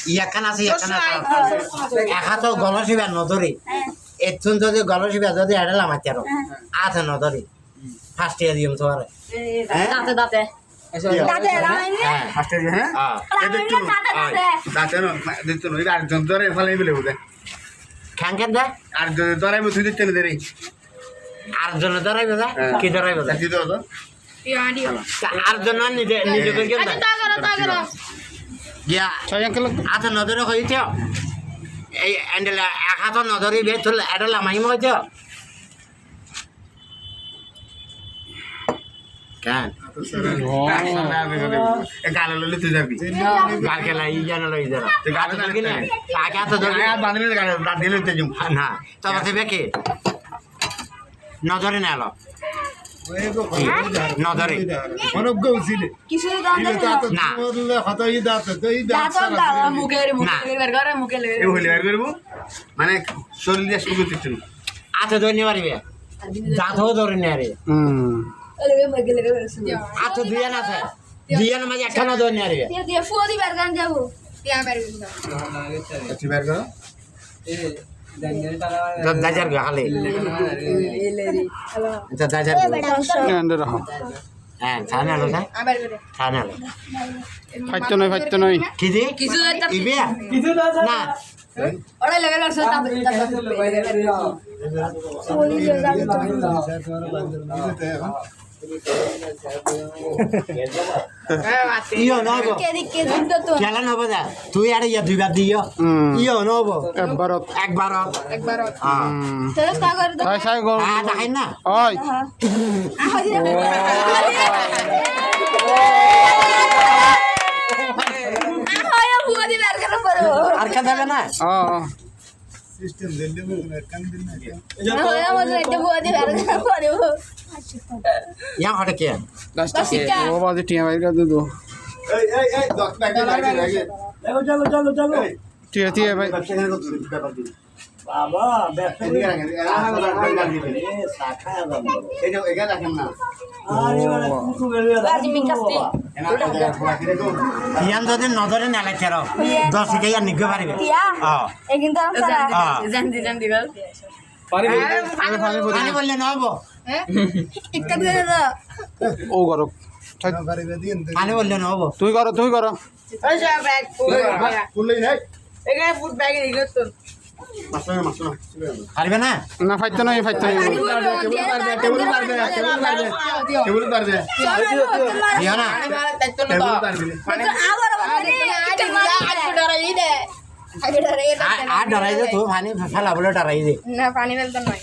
ইয়াখান আছে এক হাত গলসিবা নধরি এথুন যদি গলসিবা যদি এডালাম আচারো আছে নধরি ফার্স্ট ইয়ার দিম তোমার দাঁতে দাঁতে দাঁতে হ্যাঁ ফার্স্ট ইয়ার হ্যাঁ দাঁতে না দিতে নই আর জন ধরে ফলাই বলে বুঝে খাঙ্কেন দা আর জন ধরে তুই দিতে না দেরি আর জন ধরাইবে দা কি ধরাইবে দা দিতে তো আর জন নিজে নিজে করে কেন তা করো গিয়া আচ্ছা নজরে হইছ এই এন্ডেল এক হাত নজরে বে তুল এডালাম আইম হইছ কেন গালে ললে তুই যাবি গাল খেলা ই জানা লই জানা তুই গালে কি না আগে তো ধরে আর বাঁধলে গালে দাঁত দিলে তুই যাম না তবে সে বেকে নজরে না এলো নজরে কিছু দাঁতে না মুখের বের করে মুখে এই হইলে আর করব মানে শরীর দিয়ে শুরু করতে আচ্ছা ধরে নিয়ে পারিবে দাঁতও ধরে নিয়ে আরে আচ্ছা দুইয়ান আছে দুইয়ান মাঝে একটা না ধরে নিয়ে আরে দিয়ে ফুদি বের গান যাবো তিয়া বের আচ্ছা বের করো দাজার গালে দাজার হ্যাঁ ছানা লো না ছানা লো ফাইতে নয় কি দি কিছু ইবে না ওরা লেভেল আছে ইয়ো নবো খেলা নবো দা তুই আরে ইয়া দুইবার দিও ইয়ো নবো একবার দেখাই না আর কে দেবে না ইয়া হটে কে ও বাজে টিয়া বাইর করে দো টিয়া ভাই বাবা ব্যবসা এই যে এগা রাখেন না ইয়ান যদি নজরে নেলে তেরো 10 কে ইয়ান নিগে পারিবে জানদি জানদি গল পানি বললে নবো ও করো পানি বললে নবো তুই করো ফুলই নাই এখানে ফুড ব্যাগ নিলো তো পারবে না না ফাইতে নয় টেবিল পারবে দিও না টেবিল পারবে আর ডরাই দে তুই পানি ফেলা বলে ডরাই দে না পানি ফেলতে নয়